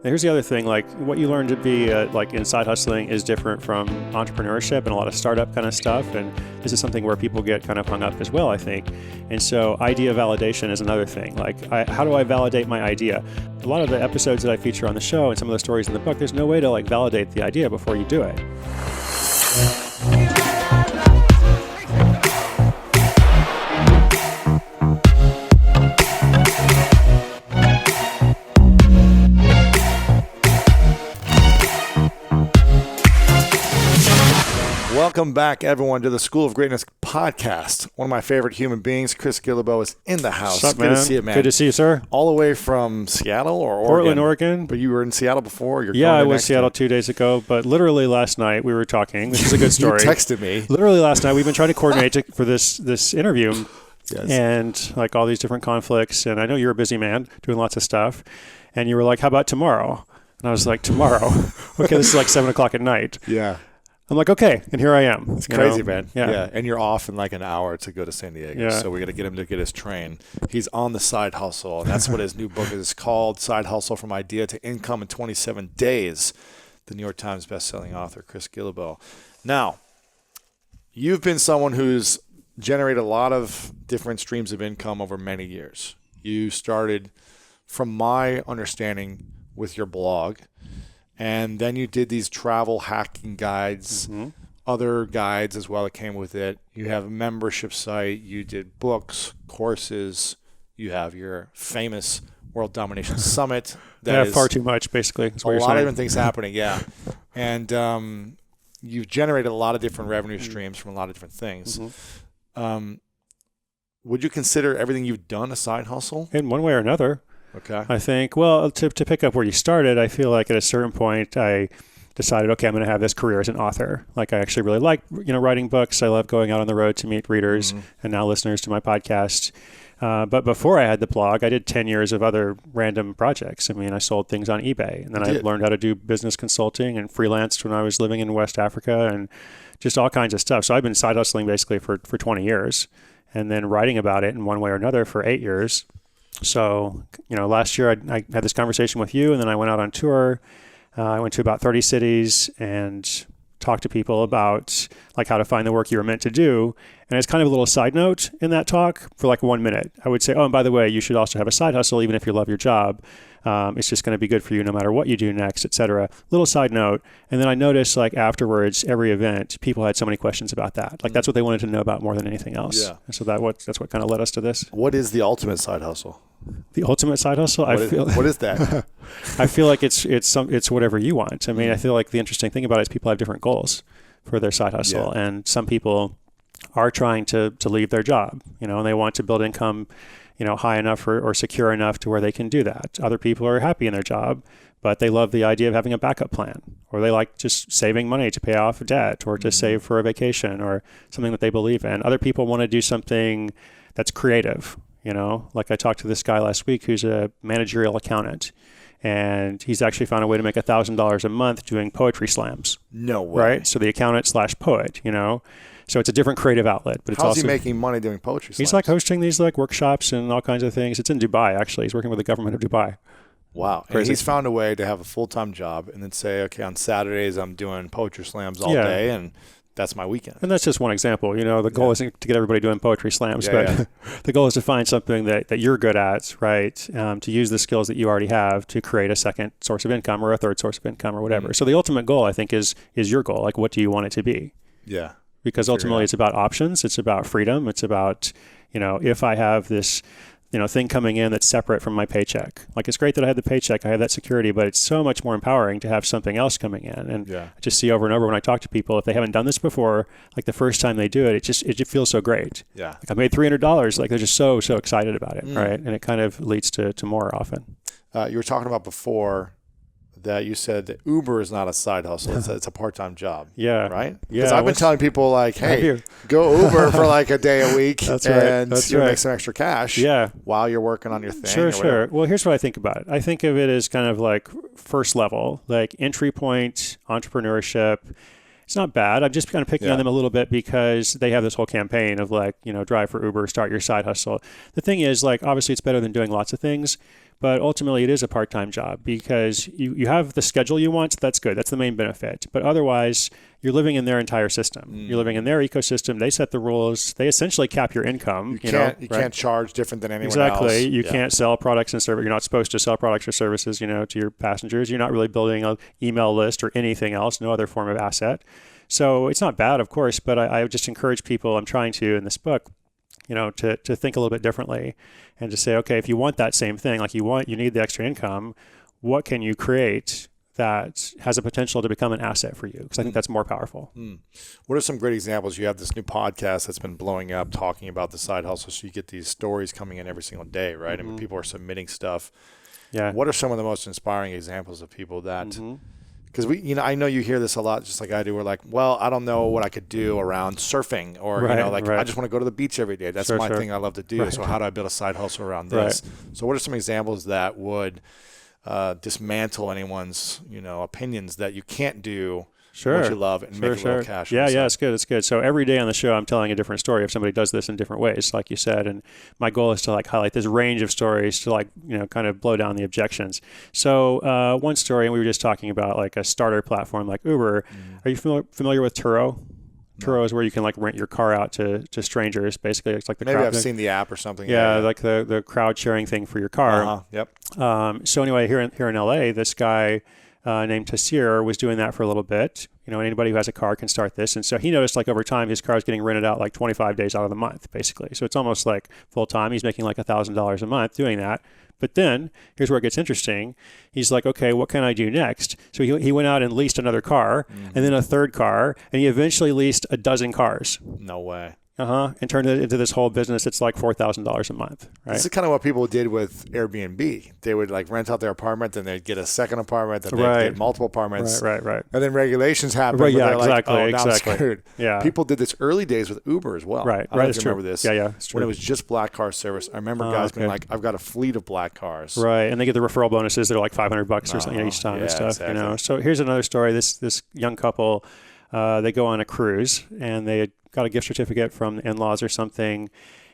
Here's the other thing, like what you learn to be like in side hustling is different from entrepreneurship and a lot of startup kind of stuff. And this is something where people get kind of hung up as well, I think. And so idea validation is another thing. Like how do I validate my idea? A lot of the episodes that I feature on the show and some of the stories in the book, there's no way to like validate the idea before you do it. Welcome back, everyone, to the School of Greatness podcast. One of my favorite human beings, Chris Guillebeau, is in the house. What's up, Good to see you, man. Good to see you, sir. All the way from Seattle or Oregon? Portland, Oregon. But you were in Seattle before? I was in Seattle 2 days ago, but literally last night we were talking. This is a good story. You texted me. Literally last night we've been trying to coordinate for this interview. Yes. And like all these different conflicts. And I know you're a busy man doing lots of stuff. And you were like, how about tomorrow? And I was like, tomorrow? Okay, this is like 7 o'clock at night. Yeah. I'm like, okay, and here I am. It's crazy, man. Yeah. And you're off in like an hour to go to San Diego. Yeah. So we got to get him to get his train. He's on the side hustle, and that's what his new book is called, Side Hustle from Idea to Income in 27 Days. The New York Times bestselling author, Chris Guillebeau. Now, you've been someone who's generated a lot of different streams of income over many years. You started, from my understanding, with your blog. And then you did these travel hacking guides, other guides as well that came with it. You have a membership site. You did books, courses. You have your famous World Domination Summit. That is far too much, basically. That's what a you're lot saying. of different things happening, yeah. And you've generated a lot of different revenue streams from a lot of different things. Would you consider everything you've done a side hustle? In one way or another. Okay. I think, well, to pick up where you started, I feel like at a certain point I decided, okay, I'm going to have this career as an author. Like I actually really like, writing books. I love going out on the road to meet readers and now listeners to my podcast. But before I had the blog, I did 10 years of other random projects. I mean, I sold things on eBay, and then I learned how to do business consulting and freelanced when I was living in West Africa and just all kinds of stuff. So I've been side hustling basically for 20 years and then writing about it in one way or another for 8 years. So, last year I had this conversation with you, and then I went out on tour. I went to about 30 cities and talked to people about like how to find the work you were meant to do. And it's kind of a little side note in that talk for like 1 minute. I would say, oh, and by the way, you should also have a side hustle, even if you love your job. It's just going to be good for you no matter what you do next, et cetera. Little side note. And then I noticed like afterwards, every event, people had so many questions about that. Like that's what they wanted to know about more than anything else. Yeah. And so that's what kind of led us to this. What is the ultimate side hustle? The ultimate side hustle? What is that? I feel like it's whatever you want. I mean, I feel like the interesting thing about it is people have different goals for their side hustle. Yeah. And some people are trying to leave their job, and they want to build income, high enough or secure enough to where they can do that. Other people are happy in their job, but they love the idea of having a backup plan, or they like just saving money to pay off debt or to save for a vacation or something that they believe in. Other people want to do something that's creative, like I talked to this guy last week who's a managerial accountant, and he's actually found a way to make $1,000 a month doing poetry slams. No way. Right? So the accountant / poet, So it's a different creative outlet, but it's How's also he making money doing poetry slams? He's like hosting these like workshops and all kinds of things. It's in Dubai, actually. He's working with the government of Dubai. Wow. Crazy. And he's found a way to have a full-time job and then say, okay, on Saturdays I'm doing poetry slams all day, and that's my weekend. And that's just one example. The goal isn't to get everybody doing poetry slams, but the goal is to find something that you're good at, right? To use the skills that you already have to create a second source of income or a third source of income or whatever. So the ultimate goal, I think, is your goal. Like, what do you want it to be? Yeah. Because ultimately it's about options. It's about freedom. It's about, if I have this, thing coming in that's separate from my paycheck. Like it's great that I have the paycheck, I have that security, but it's so much more empowering to have something else coming in. And I just see over and over when I talk to people, if they haven't done this before, like the first time they do it, it just feels so great. Yeah. Like I made $300. Like they're just so excited about it, right? And it kind of leads to more often. You were talking about before that you said that Uber is not a side hustle. It's a part-time job. Yeah. Right? Yeah. Because I've been telling people like, hey, go Uber for like a day a week and you'll make some extra cash while you're working on your thing. Sure. Well, here's what I think about it. I think of it as kind of like first level, like entry point entrepreneurship. It's not bad. I'm just kind of picking on them a little bit because they have this whole campaign of like, drive for Uber, start your side hustle. The thing is like, obviously it's better than doing lots of things, But ultimately, it is a part-time job because you have the schedule you want. So that's good. That's the main benefit. But otherwise, you're living in their entire system. You're living in their ecosystem. They set the rules. They essentially cap your income. You can't charge different than anyone exactly. else. You can't sell products and services. You're not supposed to sell products or services, to your passengers. You're not really building an email list or anything else, no other form of asset. So it's not bad, of course, but I would just encourage people, I'm trying to in this book, to think a little bit differently and to say, okay, if you want that same thing, like you need the extra income, what can you create that has a potential to become an asset for you? Because I think that's more powerful. What are some great examples? You have this new podcast that's been blowing up talking about the side hustle. So you get these stories coming in every single day, right? I mean, people are submitting stuff. Yeah. What are some of the most inspiring examples of people that, because I know you hear this a lot, just like I do. We're like, well, I don't know what I could do around surfing, or I just want to go to the beach every day. That's my thing I love to do. Right. So how do I build a side hustle around this? Right. So what are some examples that would dismantle anyone's opinions that you can't do what you love and make a little cash? Yeah, it's good. So every day on the show, I'm telling a different story if somebody does this in different ways, like you said. And my goal is to highlight this range of stories to kind of blow down the objections. So one story, and we were just talking about a starter platform like Uber. Are you familiar with Turo? Turo is where you can rent your car out to strangers. Basically, it's like the maybe I've seen the app or something. Yeah, like the crowd sharing thing for your car. Yep. So anyway, here in LA, this guy named Tassir was doing that for a little bit. Anybody who has a car can start this. And so he noticed over time his car is getting rented out 25 days out of the month, basically. So it's almost like full time. He's making $1,000 a month doing that. But then here's where it gets interesting. He's like, okay, what can I do next? So he went out and leased another car and then a third car, and he eventually leased a dozen cars. No way. And turned it into this whole business. It's like $4,000 a month, right? This is kind of what people did with Airbnb. They would rent out their apartment, then they'd get a second apartment, then they'd get multiple apartments. Right. And then regulations happened. Right, yeah, exactly. Now I'm exactly. screwed. Yeah. People did this early days with Uber as well. Right. I don't know if you remember this. Yeah, it's true. When it was just black car service. I remember guys being like, I've got a fleet of black cars. Right. And they get the referral bonuses that are $500 or something each time and stuff. Exactly. So here's another story. This young couple, they go on a cruise and they got a gift certificate from the in-laws or something,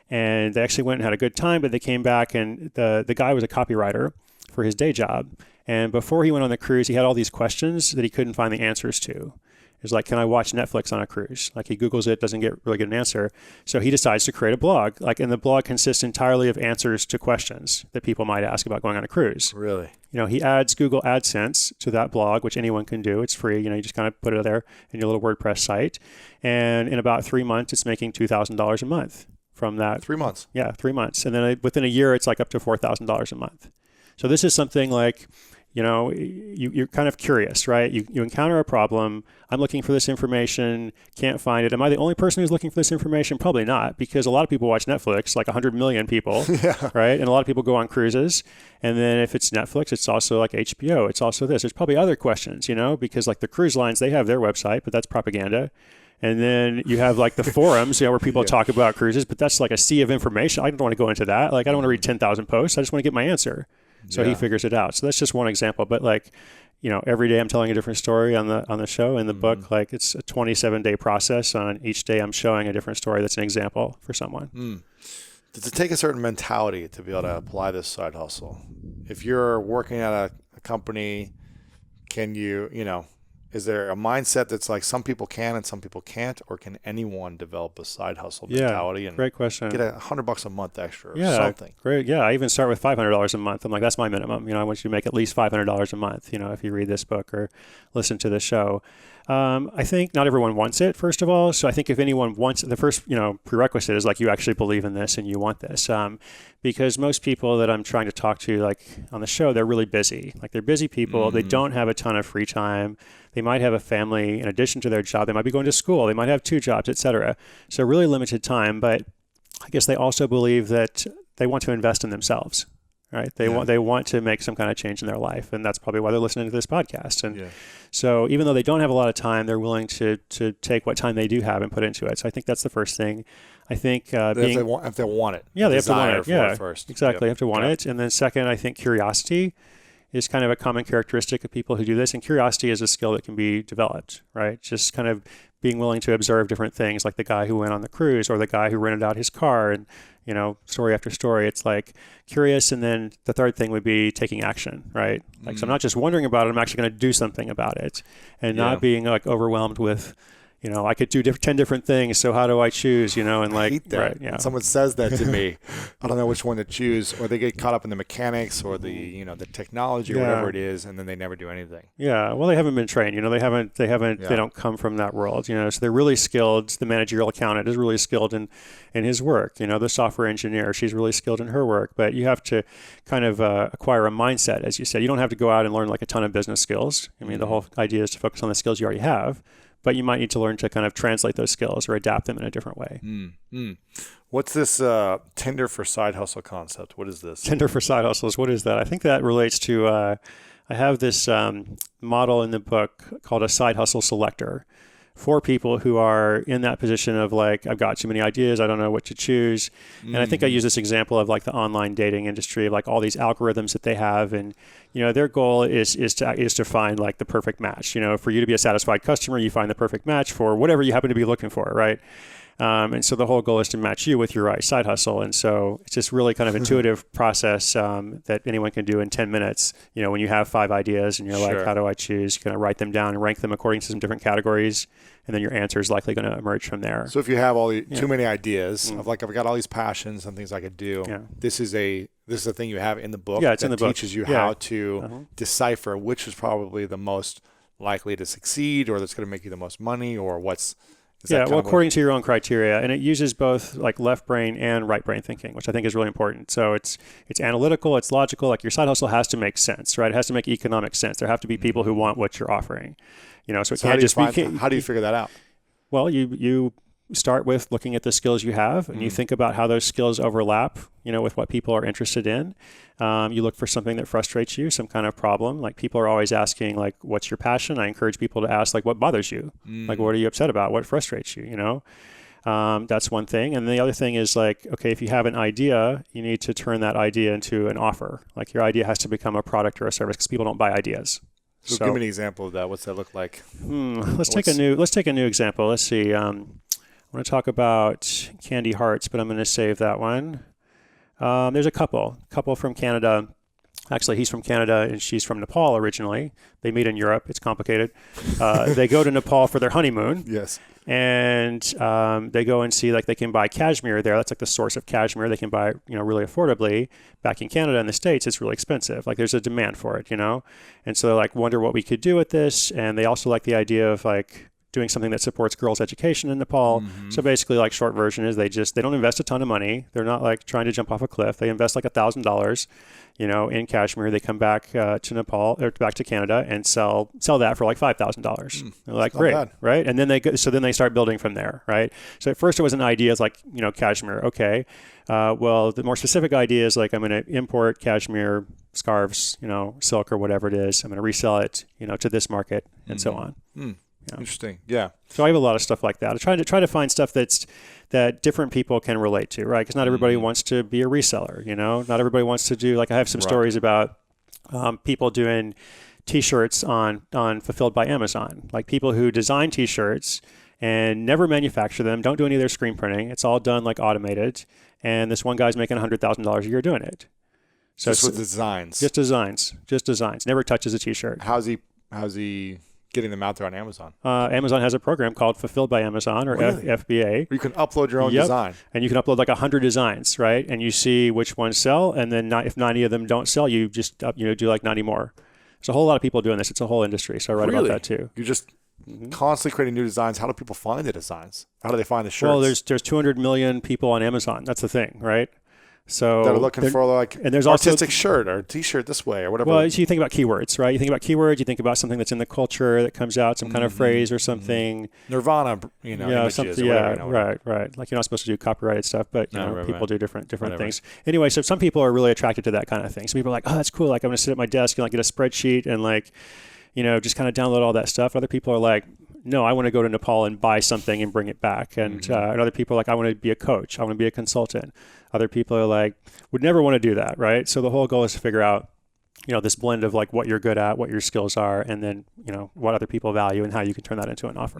and they actually went and had a good time, but they came back and the guy was a copywriter for his day job. And before he went on the cruise, he had all these questions that he couldn't find the answers to. It was like, can I watch Netflix on a cruise? He Googles it, doesn't really get an answer. So he decides to create a blog. And the blog consists entirely of answers to questions that people might ask about going on a cruise. Really? He adds Google AdSense to that blog, which anyone can do. It's free. You just kind of put it there in your little WordPress site. And in about 3 months, it's making $2,000 a month from that. 3 months? Yeah, 3 months. And then within a year, it's up to $4,000 a month. So this is something you're kind of curious, right? You encounter a problem. I'm looking for this information, can't find it. Am I the only person who's looking for this information? Probably not, because a lot of people watch Netflix, 100 million people, right? And a lot of people go on cruises. And then if it's Netflix, it's also HBO. It's also this. There's probably other questions, because the cruise lines, they have their website, but that's propaganda. And then you have the forums, where people talk about cruises, but that's a sea of information. I don't want to go into that. I don't want to read 10,000 posts. I just want to get my answer. So he figures it out. So that's just one example. But every day I'm telling a different story on the show. In the book, it's a 27-day process. On each day I'm showing a different story that's an example for someone. Does it take a certain mentality to be able to apply this side hustle? If you're working at a company, can you, is there a mindset that's some people can and some people can't, or can anyone develop a side hustle mentality and great question. Get $100 a month extra or something? Great. Yeah, I even start with $500 a month. I'm like, that's my minimum. I want you to make at least $500 a month, if you read this book or listen to this show. I think not everyone wants it, first of all. So I think if anyone wants it, the first, prerequisite is you actually believe in this and you want this. Because most people that I'm trying to talk to, on the show, they're really busy. They're busy people. They don't have a ton of free time. They might have a family in addition to their job. They might be going to school. They might have 2 jobs, et cetera. So really limited time. But I guess they also believe that they want to invest in themselves, right? They want to make some kind of change in their life. And that's probably why they're listening to this podcast. And so even though they don't have a lot of time, they're willing to take what time they do have and put into it. So I think that's the first thing. I think if they want it. Yeah, they have to want it. Yeah, first. Exactly. They have to want it. And then second, I think curiosity is kind of a common characteristic of people who do this. And curiosity is a skill that can be developed, right? Just kind of being willing to observe different things, like the guy who went on the cruise or the guy who rented out his car, and story after story. It's like curious, and then the third thing would be taking action, right? Like, so I'm not just wondering about it, I'm actually going to do something about it, and not being like overwhelmed with, I could do 10 different things, so how do I choose, and like, I hate that. right, yeah. When someone says that to me, I don't know which one to choose, or they get caught up in the mechanics or the, the technology or whatever it is, and then they never do anything. Yeah. Well, they haven't been trained, they don't come from that world, so they're really skilled. The managerial accountant is really skilled in his work, the software engineer, she's really skilled in her work, but you have to kind of acquire a mindset, as you said. You don't have to go out and learn like a ton of business skills. I mean, the whole idea is to focus on the skills you already have. But you might need to learn to kind of translate those skills or adapt them in a different way. What's this Tinder for side hustle concept? What is this? Tinder for side hustles. What is that? I think that relates to, I have this model in the book called a side hustle selector for people who are in that position of like, I've got too many ideas, I don't know what to choose. And I think I use this example of like the online dating industry, of like all these algorithms that they have, and their goal is to find like the perfect match. For you to be a satisfied customer, you find the perfect match for whatever you happen to be looking for, right? And so the whole goal is to match you with your right side hustle. And so it's just really kind of intuitive process that anyone can do in 10 minutes. When you have 5 ideas and you're like, how do I choose? You're going to write them down and rank them according to some different categories. And then your answer is likely going to emerge from there. So if you have too many ideas of like, I've got all these passions and things I could do, this is a thing you have in the book that teaches you how to decipher which is probably the most likely to succeed, or that's going to make you the most money, or what's... according to your own criteria, and it uses both like left brain and right brain thinking, which I think is really important. So it's analytical, it's logical. Like your side hustle has to make sense, right? It has to make economic sense. There have to be people who want what you're offering, So it can't just be. How do you figure that out? Well, you start with looking at the skills you have, and you think about how those skills overlap, with what people are interested in. You look for something that frustrates you, some kind of problem. Like people are always asking, like, what's your passion? I encourage people to ask, like, what bothers you? Like, what are you upset about? What frustrates you? That's one thing. And the other thing is like, okay, if you have an idea, you need to turn that idea into an offer. Like your idea has to become a product or a service, because people don't buy ideas. So give me an example of that. What's that look like? Let's take a new example. Let's see. I want to talk about candy hearts, but I'm going to save that one. There's a couple from Canada. Actually, he's from Canada and she's from Nepal originally. They meet in Europe. It's complicated. They go to Nepal for their honeymoon. Yes. And they go and see, like, they can buy cashmere there. That's like the source of cashmere. They can buy it, really affordably. Back in Canada and the States, it's really expensive. Like there's a demand for it, And so they like wonder what we could do with this. And they also like the idea of like doing something that supports girls' education in Nepal. So basically, like, short version is they don't invest a ton of money. They're not like trying to jump off a cliff. They invest like $1,000, in cashmere. They come back to Nepal or back to Canada and sell that for like $5,000. They're like, great, bad. Right? And then they start building from there, right? So at first it was an idea, it's like, cashmere, okay. Well, the more specific idea is like, I'm going to import cashmere scarves, silk or whatever it is. I'm going to resell it, to this market and so on. Yeah. Interesting. Yeah. So I have a lot of stuff like that. I try to find stuff that different people can relate to, right? Because not everybody wants to be a reseller, Not everybody wants to do, like, I have some stories about people doing T-shirts on Fulfilled by Amazon, like people who design T-shirts and never manufacture them, don't do any of their screen printing. It's all done like automated. And this one guy's making $100,000 a year doing it. So just with designs. Just designs. Never touches a T-shirt. How's he getting them out there on Amazon? Amazon has a program called Fulfilled by Amazon, or FBA. Where you can upload your own design. And you can upload like 100 designs, right? And you see which ones sell, and then if 90 of them don't sell, you just do like 90 more. There's a whole lot of people doing this. It's a whole industry, so I write about that too. You're just constantly creating new designs. How do people find the designs? How do they find the shirts? Well, there's 200 million people on Amazon. That's the thing, right? So that are looking for like and there's artistic shirt or T-shirt this way or whatever. Well, you think about keywords, right? You think about keywords. You think about something that's in the culture that comes out, some kind of phrase or something. Nirvana, images something. Or whatever, right. Like you're not supposed to do copyrighted stuff, but people do different things. Anyway, so some people are really attracted to that kind of thing. Some people are like, oh, that's cool. Like I'm going to sit at my desk and like get a spreadsheet and like, just kind of download all that stuff. Other people are like, no, I want to go to Nepal and buy something and bring it back. And other people are like, I want to be a coach. I want to be a consultant. Other people are like, would never want to do that, right? So the whole goal is to figure out, this blend of like what you're good at, what your skills are, and then, what other people value and how you can turn that into an offer.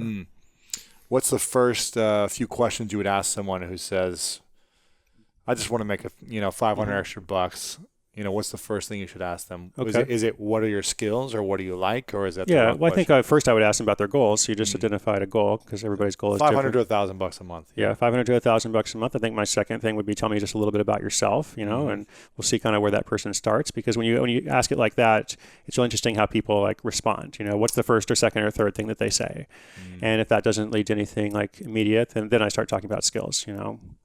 What's the first few questions you would ask someone who says, I just want to make 500 extra bucks? What's the first thing you should ask them? Okay. Is it what are your skills, or what do you like, or is that Yeah, well, I think first I would ask them about their goals. So you just identified a goal, because everybody's goal is $500 different. to $1,000 a month. Yeah, $500 to $1,000 a month. I think my second thing would be tell me just a little bit about yourself, and we'll see kind of where that person starts. Because when you ask it like that, it's really interesting how people like respond. What's the first or second or third thing that they say, and if that doesn't lead to anything like immediate, then I start talking about skills.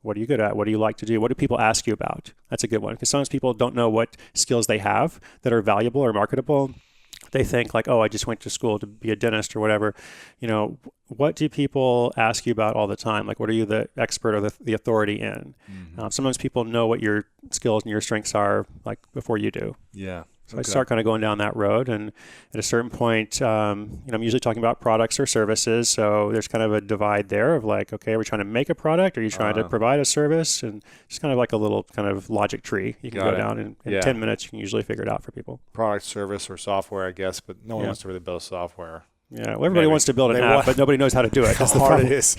What are you good at? What do you like to do? What do people ask you about? That's a good one, because sometimes people don't know what skills they have that are valuable or marketable. They think like, oh, I just went to school to be a dentist or whatever. What do people ask you about all the time? Like, what are you the expert or the authority in? Sometimes people know what your skills and your strengths are like before you do. Yeah. So I start kind of going down that road, and at a certain point, I'm usually talking about products or services. So there's kind of a divide there of like, okay, are we trying to make a product? Are you trying to provide a service? And just kind of like a little kind of logic tree you can go down, and in 10 minutes you can usually figure it out for people. Product, service, or software, I guess, but no one wants to really build software. Yeah, well, everybody wants to build an app, but nobody knows how to do it. That's the hard problem. it is.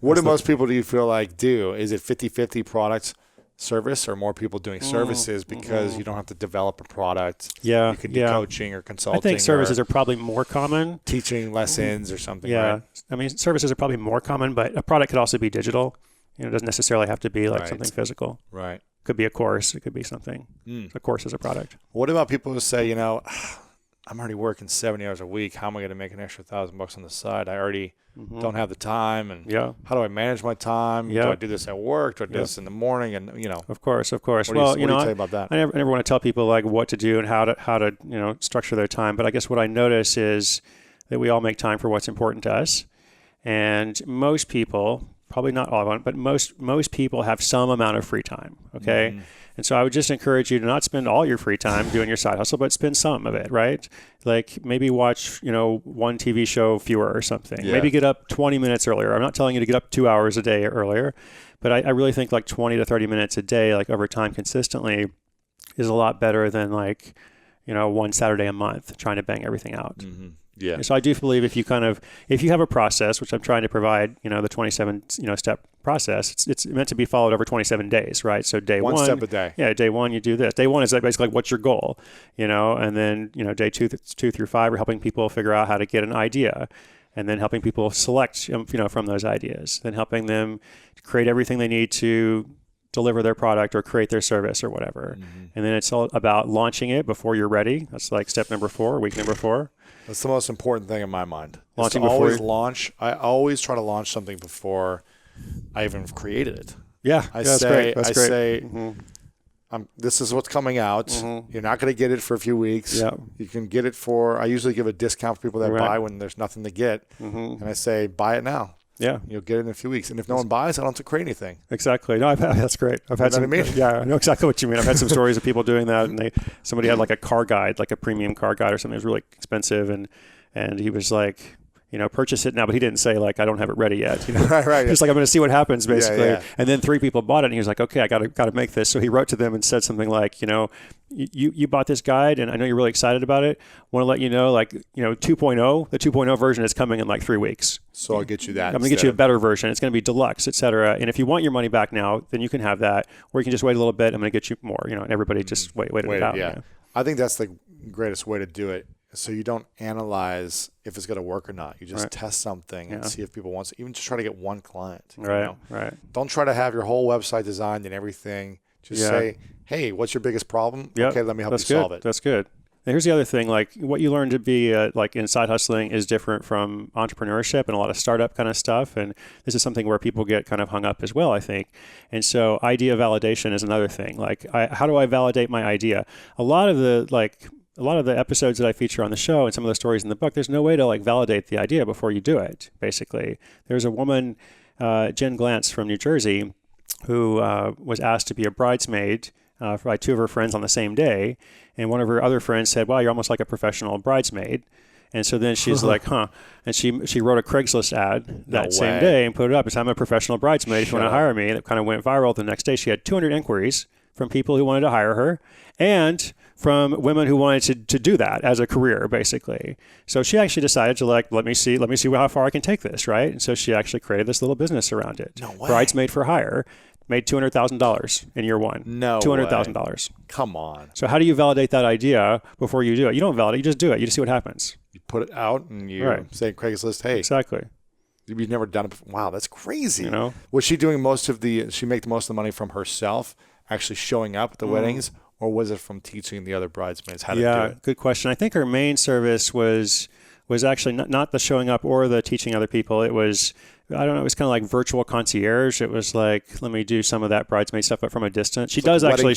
What do most people do you feel like do? Is it 50-50 products? Service, or more people doing services because you don't have to develop a product? Yeah, you can do coaching or consulting. I think services are probably more common. Teaching lessons or something. Yeah, right? I mean, services are probably more common, but a product could also be digital. It doesn't necessarily have to be like something physical. Right. Could be a course. It could be something. A course is a product. What about people who say, I'm already working 70 hours a week. How am I going to make an extra $1,000 on the side? I already don't have the time. And how do I manage my time? Do I do this at work? Do I do this in the morning? And Of course. What do you tell about that? I never want to tell people like what to do and how to structure their time. But I guess what I notice is that we all make time for what's important to us, and most people, probably not all of them, but most people have some amount of free time. Okay. And so I would just encourage you to not spend all your free time doing your side hustle, but spend some of it, right? Like maybe watch, one TV show fewer or something. Yeah. Maybe get up 20 minutes earlier. I'm not telling you to get up 2 hours a day earlier, but I really think like 20 to 30 minutes a day, like over time consistently, is a lot better than like, one Saturday a month trying to bang everything out. Yeah. So I do believe if you have a process, which I'm trying to provide, the 27, step process, it's meant to be followed over 27 days, right? So day one step a day. Yeah. Day one, you do this. Day one is like basically like, what's your goal, and then, day two through 5, we're helping people figure out how to get an idea, and then helping people select, from those ideas, then helping them create everything they need to deliver their product or create their service or whatever. And then it's all about launching it before you're ready. That's like step number 4, week number 4. That's the most important thing in my mind. Launching before always launch. I always try to launch something before I even created it. Yeah, that's great. That's great. say, this is what's coming out. You're not going to get it for a few weeks. Yeah. You can get it I usually give a discount for people that buy when there's nothing to get. And I say, buy it now. Yeah. You'll get it in a few weeks. And if no one buys, I don't have to create anything. Exactly. No, that's great. I've had some, yeah, I know exactly what you mean. I've had some stories of people doing that, and somebody had like a car guide, like a premium car guide or something. It was really expensive. And he was like, purchase it now, but he didn't say like, I don't have it ready yet. Right. Just like, I'm going to see what happens basically. Yeah. And then 3 people bought it, and he was like, okay, I got to make this. So he wrote to them and said something like, you bought this guide and I know you're really excited about it. Want to let you know, like, 2.0, the 2.0 version is coming in like 3 weeks. So I'll get you that. I'm going to get you a better version. It's going to be deluxe, et cetera. And if you want your money back now, then you can have that, or you can just wait a little bit. I'm going to get you more, and everybody just wait it out. Yeah. I think that's the greatest way to do it. So you don't analyze if it's going to work or not. You just test something and see if people want it. Even just try to get one client. Right. Don't try to have your whole website designed and everything. Just say, hey, what's your biggest problem? Yep. Okay, let me help you solve it. That's good. And here's the other thing, like what you learn to be like in side hustling is different from entrepreneurship and a lot of startup kind of stuff. And this is something where people get kind of hung up as well, I think. And so idea validation is another thing. Like, how do I validate my idea? A lot of the episodes that I feature on the show and some of the stories in the book, there's no way to like validate the idea before you do it, basically. There's a woman, Jen Glantz from New Jersey, who was asked to be a bridesmaid by 2 of her friends on the same day. And one of her other friends said, wow, you're almost like a professional bridesmaid. And so then she's like, huh. And she wrote a Craigslist ad that same day and put it up. It's, I'm a professional bridesmaid if you want to hire me. That kind of went viral. The next day she had 200 inquiries from people who wanted to hire her. And from women who wanted to do that as a career, basically. So she actually decided to let me see how far I can take this, right? And so she actually created this little business around it. No way. Bridesmaid for Hire. Made $200,000 in year one. No $200,000. Come on. So how do you validate that idea before you do it? You don't validate, you just do it. You just see what happens. You put it out and you say Craigslist, hey. Exactly. You've never done it before. Wow, that's crazy. You know? Was she doing she make the most of the money from herself, actually showing up at the weddings, or was it from teaching the other bridesmaids how to do it? Yeah, good question. I think her main service was actually not the showing up or the teaching other people. It was, I don't know, it was kind of like virtual concierge. It was like, let me do some of that bridesmaid stuff, but from a distance. She does actually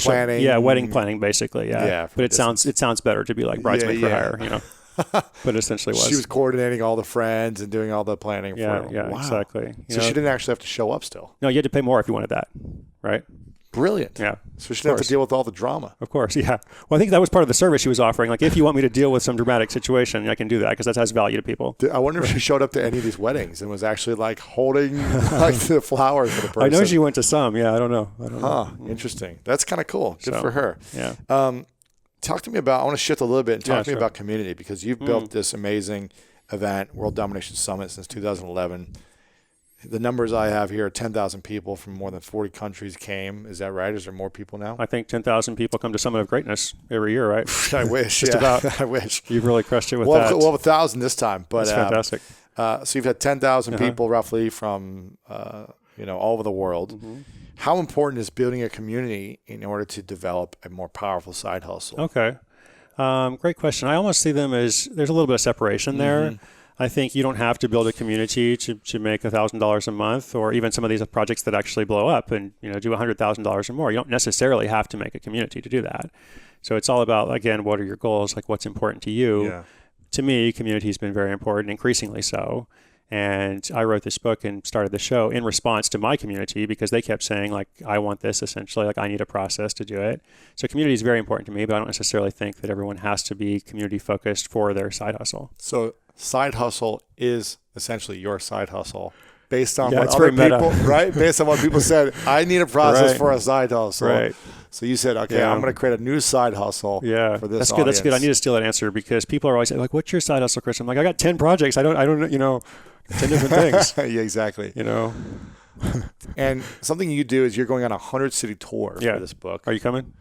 wedding planning, basically. Yeah. But it sounds better to be like bridesmaid for hire, you know. But essentially was. She was coordinating all the friends and doing all the planning for her. Yeah, wow. Exactly. So she didn't actually have to show up still. No, you had to pay more if you wanted that, right? Brilliant. Yeah. So she didn't have to deal with all the drama. Of course, yeah. Well, I think that was part of the service she was offering. Like, if you want me to deal with some dramatic situation, I can do that because that has value to people. I wonder if she showed up to any of these weddings and was actually like holding like the flowers for the person. I know she went to some. Yeah, I don't know. Interesting. That's kind of cool. Good for her. Yeah. Talk to me about, I want to shift a little bit and talk to me about community, because you've built this amazing event, World Domination Summit, since 2011. The numbers I have here are 10,000 people from more than 40 countries came. Is that right? Is there more people now? I think 10,000 people come to Summit of Greatness every year, right? I wish. Just about. I wish. You've really crushed it with that. We'll have 1,000 this time. But, that's fantastic. So you've had 10,000 people roughly from all over the world. Mm-hmm. How important is building a community in order to develop a more powerful side hustle? Okay. Great question. I almost see them as there's a little bit of separation there. I think you don't have to build a community to make $1,000 a month, or even some of these projects that actually blow up and do $100,000 or more. You don't necessarily have to make a community to do that. So it's all about, again, what are your goals? Like, what's important to you? Yeah. To me, community has been very important, increasingly so. And I wrote this book and started the show in response to my community, because they kept saying, like, I want this essentially, like, I need a process to do it. So community is very important to me, but I don't necessarily think that everyone has to be community focused for their side hustle. So side hustle is essentially your side hustle based on what other people, right? Based on what people said, I need a process for a side hustle. Right. So you said, okay, I'm going to create a new side hustle for this That's audience. Good. That's good. I need to steal that answer, because people are always like, what's your side hustle, Chris? I'm like, I got 10 projects. I don't 10 different things. Yeah, exactly. And something you do is you're going on a 100-city tour for this book. Are you coming?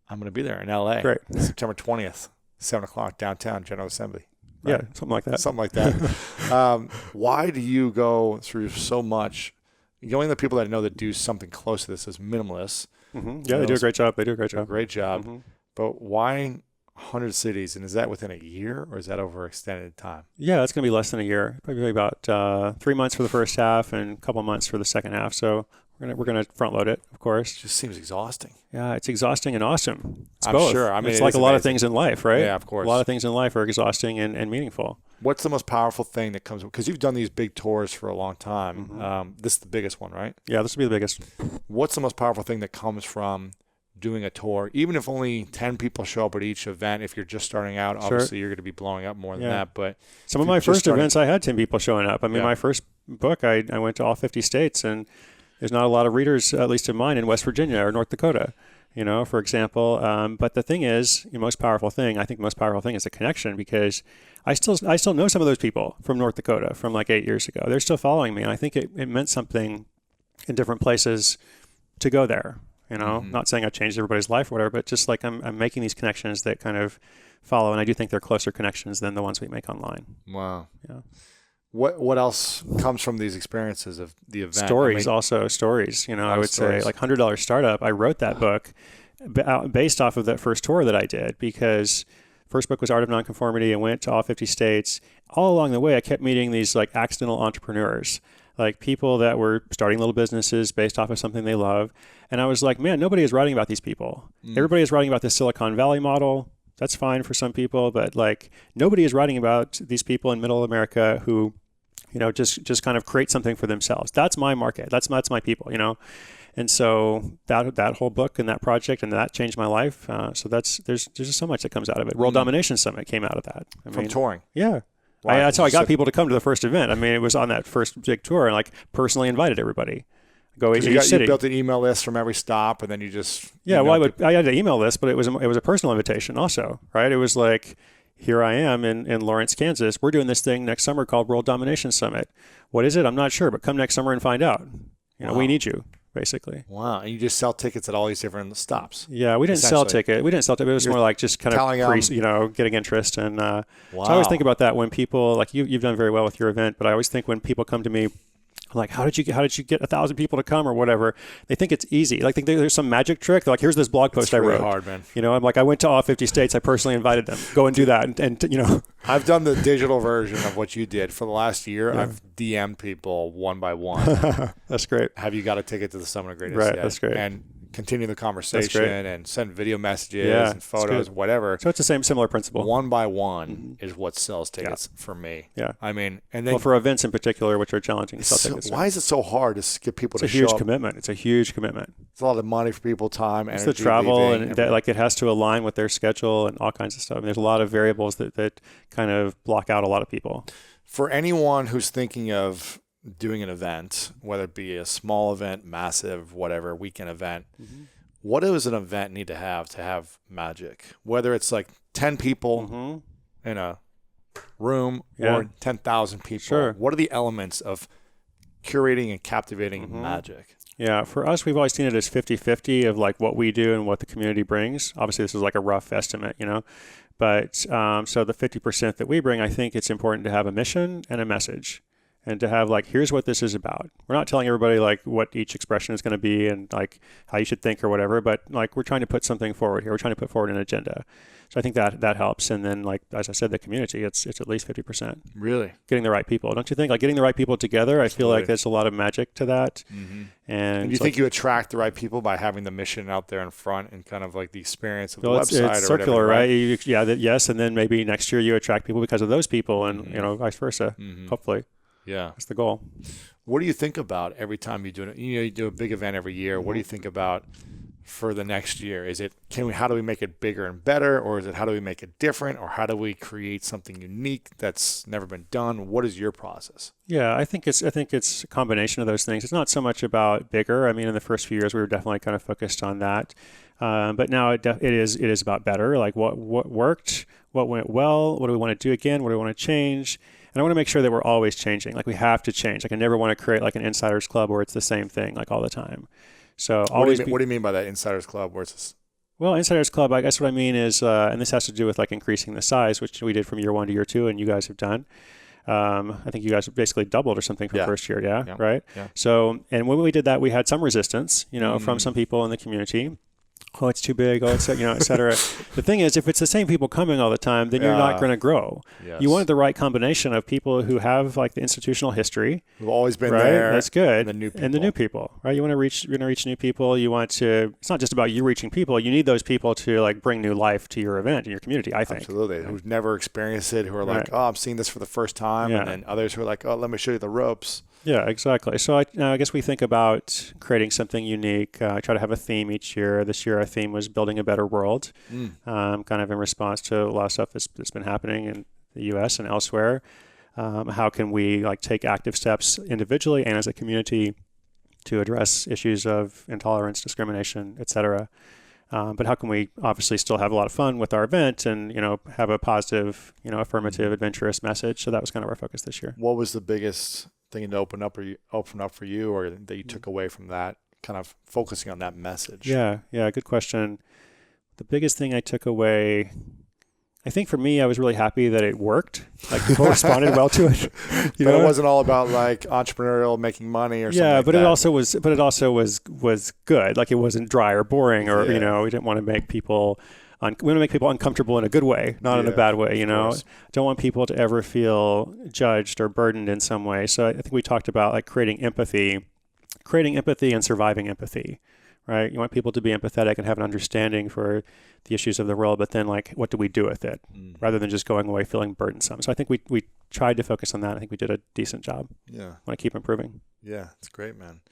I'm going to be there in LA. Great. September 20th, 7 o'clock, downtown, General Assembly. Right? Yeah, something like that. Something like that. Why do you go through so much? The only people that I know that do something close to this is minimalists. Mm-hmm. Yeah, they do a great job. Great job. Mm-hmm. But why 100 cities? And is that within a year, or is that over extended time? Yeah, that's going to be less than a year. Probably about 3 months for the first half and a couple of months for the second half. So we're gonna front load it, of course. It just seems exhausting. Yeah, it's exhausting and awesome. I'm both. Sure. I mean, it's like a lot of things in life, right? Yeah, of course. A lot of things in life are exhausting and meaningful. What's the most powerful thing that comes? Because you've done these big tours for a long time. Mm-hmm. This is the biggest one, right? Yeah, this will be the biggest. What's the most powerful thing that comes from doing a tour, even if only 10 people show up at each event? If you're just starting out, obviously you're going to be blowing up more than that. But some of my first events, I had 10 people showing up. I mean, my first book, I went to all 50 states, and there's not a lot of readers, at least of mine, in West Virginia or North Dakota, for example. But the thing is, the most powerful thing is the connection, because I still know some of those people from North Dakota from like 8 years ago. They're still following me, and I think it meant something in different places to go there. Not saying I've changed everybody's life or whatever, but just like I'm making these connections that kind of follow, and I do think they're closer connections than the ones we make online. Wow. Yeah. What else comes from these experiences of the event? Stories. I would say, like $100 Startup. I wrote that book based off of that first tour that I did, because first book was Art of Non-Conformity. I went to all 50 states. All along the way, I kept meeting these like accidental entrepreneurs, like people that were starting little businesses based off of something they love. And I was like, man, nobody is writing about these people. Everybody is writing about the Silicon Valley model. That's fine for some people, but like nobody is writing about these people in middle America who, just kind of create something for themselves. That's my market. That's my people, And so that whole book and that project and that changed my life. So there's just so much that comes out of it. World Domination Summit came out of that. From touring. Yeah. That's how I got people to come to the first event. I mean, it was on that first big tour, and like personally invited everybody. go to each city. You built an email list from every stop, and then you just I had an email list, but it was a personal invitation also, right? It was like, here I am in Lawrence, Kansas. We're doing this thing next summer called World Domination Summit. What is it? I'm not sure, but come next summer and find out. We need you, basically. Wow. And you just sell tickets at all these different stops. Yeah, we didn't sell tickets. It was more like just kind of getting interest. And so I always think about that when people, like you've done very well with your event, but I always think when people come to me, like, how did you get 1,000 people to come or whatever? They think it's easy. Like, there's some magic trick. They're like, here's this blog post I wrote. It's really hard, man. I'm like, I went to all 50 states. I personally invited them. Go and do that. And I've done the digital version of what you did for the last year. Yeah. I've DM'd people one by one. That's great. Have you got a ticket to the Summit of Greatness? Right. Yet? That's great. And continue the conversation and send video messages and photos, whatever. So it's the similar principle. One by one is what sells tickets for me. Yeah. I mean, and then for events in particular, which are challenging to sell tickets. Why is it so hard to get people to show up? It's a huge commitment. It's a huge commitment. It's a lot of money for people, time, energy. It's the travel and it has to align with their schedule and all kinds of stuff. And there's a lot of variables that kind of block out a lot of people. For anyone who's thinking of doing an event, whether it be a small event, massive, whatever, weekend event, what does an event need to have magic? Whether it's like 10 people in a room or 10,000 people. Sure. What are the elements of curating and captivating magic? Yeah, for us, we've always seen it as 50-50 of like what we do and what the community brings. Obviously, this is like a rough estimate, But so the 50% that we bring, I think it's important to have a mission and a message. And to have like, here's what this is about. We're not telling everybody like what each expression is going to be and like how you should think or whatever, but like we're trying to put something forward here. We're trying to put forward an agenda. So I think that helps. And then like, as I said, the community, it's at least 50%. Really? Getting the right people. Don't you think? Like getting the right people together, I feel like there's a lot of magic to that. And you think you attract the right people by having the mission out there in front and kind of like the experience of the website it's or circular, whatever, right? Yes. And then maybe next year you attract people because of those people and, vice versa, hopefully. Yeah, that's the goal. What do you think about every time you do it? You do a big event every year. What do you think about for the next year? Is it how do we make it bigger and better, or is it how do we make it different, or how do we create something unique that's never been done? What is your process? Yeah, I think it's a combination of those things. It's not so much about bigger. I mean, in the first few years, we were definitely kind of focused on that, but now it is about better. Like what worked, what went well, what do we want to do again, what do we want to change. And I want to make sure that we're always changing. Like we have to change. Like I never want to create like an insiders club where it's the same thing like all the time. So always. What do you mean by that insiders club? Where's this? Well, insiders club, I guess what I mean is, and this has to do with like increasing the size, which we did from year 1 to year 2, and you guys have done. I think you guys basically doubled or something from first year. Yeah. Right. Yeah. So, and when we did that, we had some resistance, from some people in the community. Oh, it's too big. Oh, it's, et cetera. The thing is, if it's the same people coming all the time, then you're not going to grow. Yes. You wanted the right combination of people who have like the institutional history. Who've always been there. That's good. And the new people, right? You want to reach new people. You want to, it's not just about you reaching people. You need those people to like bring new life to your event and your community, I think. Absolutely. Who've never experienced it, who are like, oh, I'm seeing this for the first time. And then others who are like, oh, let me show you the ropes. Yeah, exactly. So I guess we think about creating something unique. I try to have a theme each year. This year, our theme was building a better world, kind of in response to a lot of stuff that's been happening in the U.S. and elsewhere. How can we like take active steps individually and as a community to address issues of intolerance, discrimination, et cetera? But how can we obviously still have a lot of fun with our event and, have a positive, affirmative, adventurous message? So that was kind of our focus this year. What was the biggest thing to open up for you, or that you took away from that, kind of focusing on that message? Yeah, good question. The biggest thing I took away, I think for me, I was really happy that it worked. Like people responded well to it. It wasn't all about like entrepreneurial making money or something. Yeah, but it also was good. Like it wasn't dry or boring, or we didn't want to make people. We want to make people uncomfortable in a good way, not in a bad way, Don't want people to ever feel judged or burdened in some way. So I think we talked about like creating empathy and surviving empathy, right? You want people to be empathetic and have an understanding for the issues of the world, but then like, what do we do with it rather than just going away feeling burdensome? So I think we tried to focus on that. I think we did a decent job. Yeah. I want to keep improving. Yeah, it's great, man.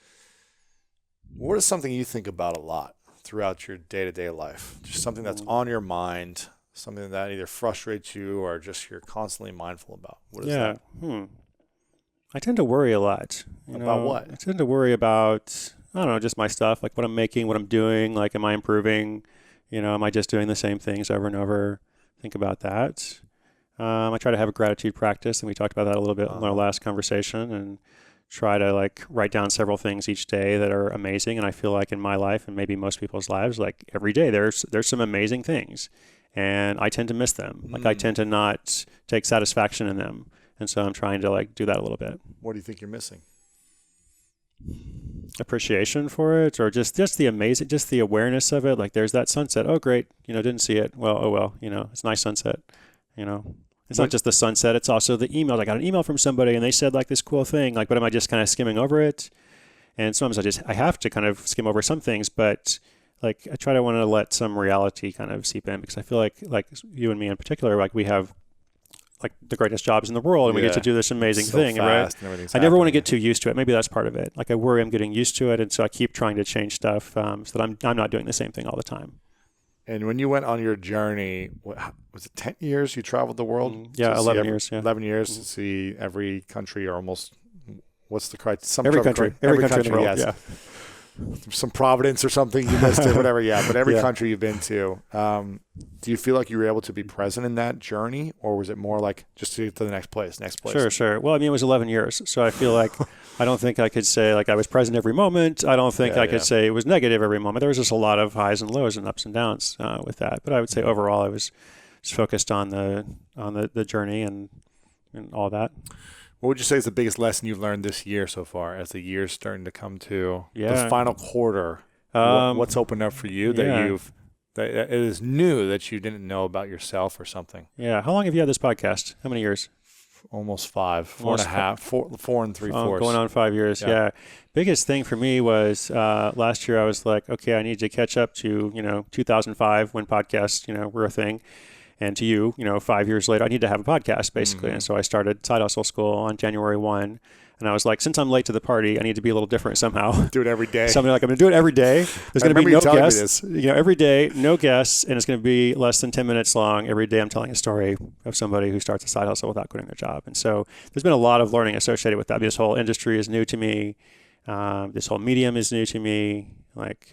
What is something you think about a lot throughout your day-to-day life? Just something that's on your mind, something that either frustrates you or just you're constantly mindful about. What is that? I tend to worry a lot. About what? I tend to worry about, I don't know, just my stuff, like what I'm making, what I'm doing, like am I improving? Am I just doing the same things over and over? Think about that. I try to have a gratitude practice, and we talked about that a little bit in our last conversation, and try to like write down several things each day that are amazing. And I feel like in my life, and maybe most people's lives, like every day there's some amazing things, and I tend to miss them. Like I tend to not take satisfaction in them. And so I'm trying to like do that a little bit. What do you think you're missing? Appreciation for it, or just the awareness of it. Like there's that sunset. Oh, great. Didn't see it. Well, oh well, it's a nice sunset. It's not just the sunset. It's also the emails. I got an email from somebody and they said like this cool thing, like, but am I just kind of skimming over it? And sometimes I have to kind of skim over some things, but like I want to let some reality kind of seep in, because I feel like you and me in particular, like we have like the greatest jobs in the world, and we get to do this amazing thing, right? I never want to get too used to it. Maybe that's part of it. Like I worry I'm getting used to it, and so I keep trying to change stuff so that I'm not doing the same thing all the time. And when you went on your journey, was it 10 years you traveled the world? Yeah, 11 years. Yeah. 11 years to see every country, or almost, what's the criteria? Every country in the world, yes. Yeah. Some Providence or something you missed it, whatever, yeah. But every country you've been to, do you feel like you were able to be present in that journey, or was it more like just to get to the next place? Sure. Well, I mean, it was 11 years, so I feel like I don't think I could say like I was present every moment. I don't think I could say it was negative every moment. There was just a lot of highs and lows and ups and downs with that. But I would say overall, I was just focused on the journey and all that. What would you say is the biggest lesson you've learned this year so far, as the year's starting to come to the final quarter? What's opened up for you that it is new that you didn't know about yourself or something? Yeah. How long have you had this podcast? How many years? Almost 5, 4.5, 4 and 3/4. Going on 5 years. Yeah. Biggest thing for me was last year I was like, okay, I need to catch up to 2005 when podcasts were a thing. And to you, 5 years later, I need to have a podcast, basically. Mm-hmm. And so I started Side Hustle School on January 1. And I was like, since I'm late to the party, I need to be a little different somehow. Do it every day. So I'm going to do it every day. There's going to be no guests. Every day, no guests. And it's going to be less than 10 minutes long. Every day I'm telling a story of somebody who starts a side hustle without quitting their job. And so there's been a lot of learning associated with that. This whole industry is new to me. This whole medium is new to me.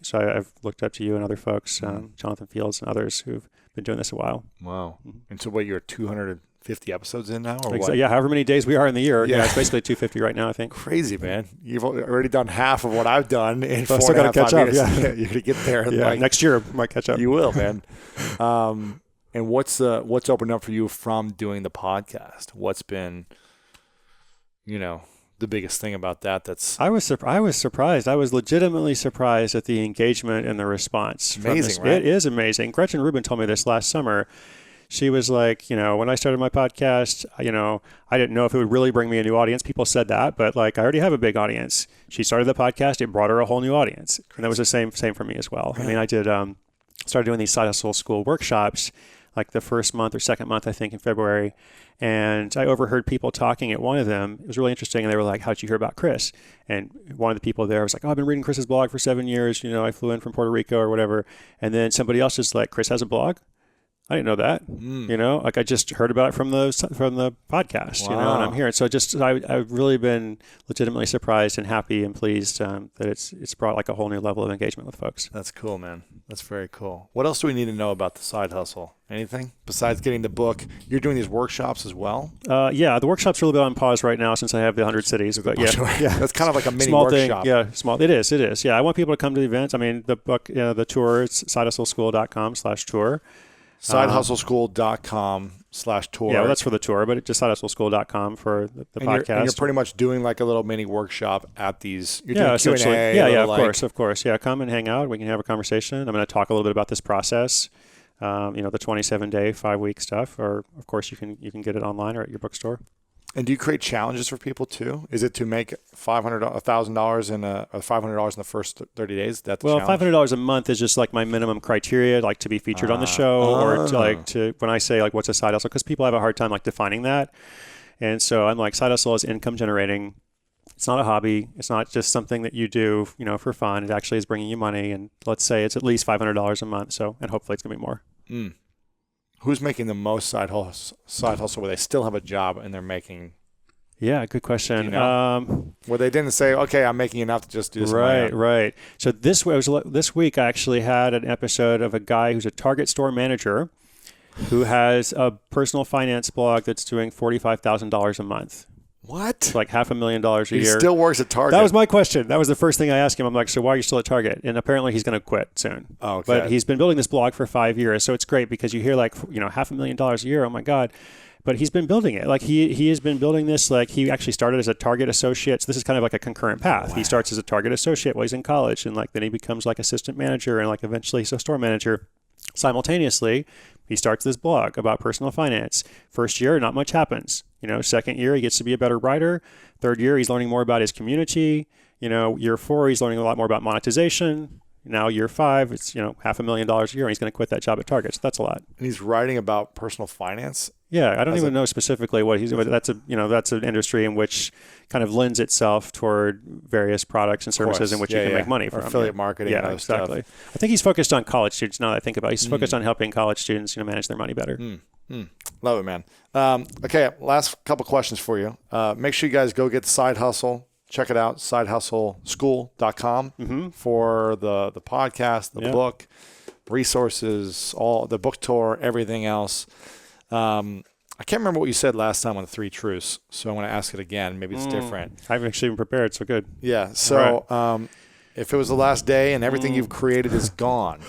So I've looked up to you and other folks, Jonathan Fields and others who've been doing this a while. Wow. Mm-hmm. And so you're 250 episodes in now, or what? Yeah, however many days we are in the year. Yeah, it's basically 250 right now, I think. Crazy, man. You've already done half of what I've done in 4.5 years. Still got to catch up, yeah. You're going to get there. Next year might catch up. You will, man. And what's opened up for you from doing the podcast? What's been, the biggest thing about that? I was surprised. I was legitimately surprised at the engagement and the response. Amazing, right? It is amazing. Gretchen Rubin told me this last summer. She was like, when I started my podcast, I didn't know if it would really bring me a new audience. People said that, but I already have a big audience. She started the podcast. It brought her a whole new audience. And that was the same for me as well. I mean, I did started doing these Side Hustle School workshops like the first month or second month, I think, in February. And I overheard people talking at one of them. It was really interesting. And they were like, how'd you hear about Chris? And one of the people there was like, I've been reading Chris's blog for 7 years. I flew in from Puerto Rico or whatever. And then somebody else is like, Chris has a blog? I didn't know that. I just heard about it from the podcast, wow. And I'm here. So I've really been legitimately surprised and happy and pleased that it's brought like a whole new level of engagement with folks. That's cool, man. That's very cool. What else do we need to know about the side hustle? Anything besides getting the book? You're doing these workshops as well? Yeah, the workshop's a little bit on pause right now since I have the 100 cities. But yeah, that's kind of like a mini small workshop. Thing. Yeah, small. It is. Yeah, I want people to come to the events. I mean, the book, the tour, it's sidehustleschool.com/tour. Sidehustleschool.com/tour. Yeah, well, that's for the tour, but just sidehustleschool.com for the podcast. And you're pretty much doing like a little mini workshop at these. You're doing essentially. Q&A. Yeah, of course. Yeah, come and hang out. We can have a conversation. I'm going to talk a little bit about this process. The 27-day, 5-week stuff. Or of course, you can get it online or at your bookstore. And do you create challenges for people too? Is it to make $1,000 in $500 in the first 30 days? That's the challenge? $500 a month is just like my minimum criteria, like to be featured on the show, or to when I say like what's a side hustle, because people have a hard time like defining that. And so I'm like, side hustle is income generating. It's not a hobby. It's not just something that you do, for fun. It actually is bringing you money. And let's say it's at least $500 a month. So, and hopefully it's gonna be more. Mm. Who's making the most side hustle where they still have a job and they're making Yeah, good question. Do you know? Where they didn't say, okay, I'm making enough to just do this. Right. So this week I actually had an episode of a guy who's a Target store manager who has a personal finance blog that's doing $45,000 a month. What? So like $500,000 a year. He still works at Target. That was my question. That was the first thing I asked him. I'm like, so why are you still at Target? And apparently he's going to quit soon. Oh, okay. But he's been building this blog for 5 years. So it's great because you hear like, $500,000 a year. Oh my God. But he's been building it. Like he has been building this. Like he actually started as a Target associate. So this is kind of like a concurrent path. Wow. He starts as a Target associate while he's in college, and like then he becomes like assistant manager, and like eventually he's a store manager. Simultaneously, he starts this blog about personal finance. First year, not much happens. Second year, he gets to be a better writer. Third year, he's learning more about his community. Year 4, he's learning a lot more about monetization. Now year 5, it's $500,000 a year, and he's going to quit that job at Target. So that's a lot. And he's writing about personal finance. Yeah, I don't even know specifically what he's doing. That's an industry in which kind of lends itself toward various products and services in which you can make money from. Or affiliate marketing. Yeah, exactly. Stuff. I think he's focused on college students. Now that I think about it, he's focused on helping college students, manage their money better. Love it, man. Okay, last couple questions for you. Make sure you guys go get the Side Hustle. Check it out, sidehustleschool.com for the podcast, the book, resources, all the book tour, everything else. I can't remember what you said last time on the 3 truths, so I want to ask it again. Maybe it's different. I haven't actually even prepared, so good. Yeah, so if it was the last day and everything you've created is gone,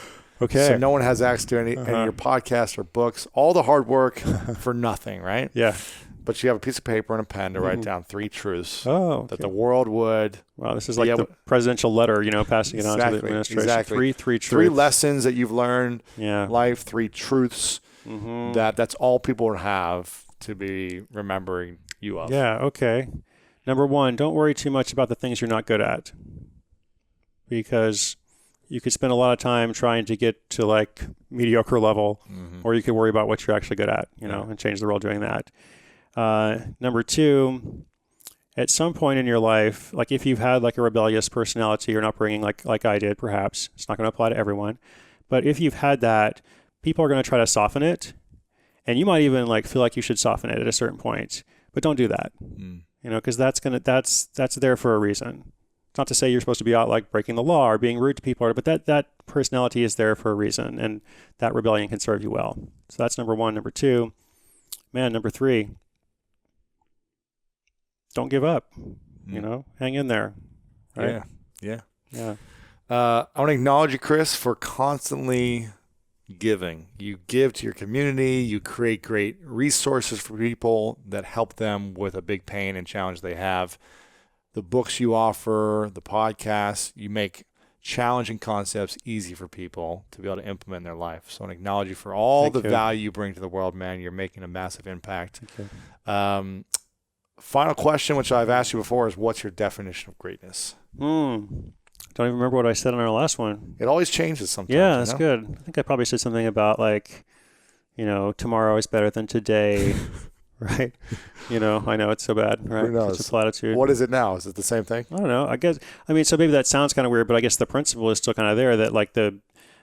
okay, so no one has access to any of your podcasts or books, all the hard work for nothing, right? Yeah. But you have a piece of paper and a pen to write down 3 truths that the world would. Wow, this is like the presidential letter, passing it on to the administration. Exactly. 3 truths. 3 lessons that you've learned in life, 3 truths that's all people would have to be remembering you of. Yeah, okay. Number 1, don't worry too much about the things you're not good at, because you could spend a lot of time trying to get to like mediocre level, or you could worry about what you're actually good at, and change the world doing that. Number 2, at some point in your life, like if you've had like a rebellious personality or an upbringing like I did, perhaps, it's not going to apply to everyone, but if you've had that, people are going to try to soften it, and you might even like feel like you should soften it at a certain point, but don't do that, because that's there for a reason. It's not to say you're supposed to be out like breaking the law or being rude to people, but that personality is there for a reason, and that rebellion can serve you well. So that's number 1. Number 2, number 3, don't give up, hang in there. Right? Yeah. I want to acknowledge you, Chris, for constantly giving. You give to your community. You create great resources for people that help them with a big pain and challenge they have. The books you offer, the podcasts, you make challenging concepts easy for people to be able to implement in their life. So I want to acknowledge you for all the value you bring to the world, man. You're making a massive impact. Final question, which I've asked you before, is what's your definition of greatness? Don't even remember what I said on our last one. It always changes sometimes. Yeah, that's good. I think I probably said something about like, tomorrow is better than today, right? I know it's so bad, right? Who knows? It's a platitude. What is it now? Is it the same thing? I don't know. So maybe that sounds kind of weird, but I guess the principle is still kind of there, that like the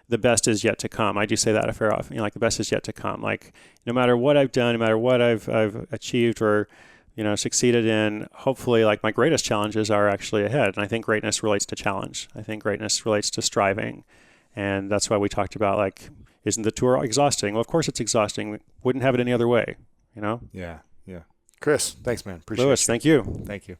best is yet to come. I do say that a fair often, like the best is yet to come. Like no matter what I've done, no matter what I've achieved or succeeded in, hopefully like my greatest challenges are actually ahead. And I think greatness relates to challenge. I think greatness relates to striving. And that's why we talked about like, isn't the tour exhausting? Well, of course it's exhausting. We wouldn't have it any other way, Yeah. Chris, thanks, man. Appreciate it. Lewis, thank you. Thank you.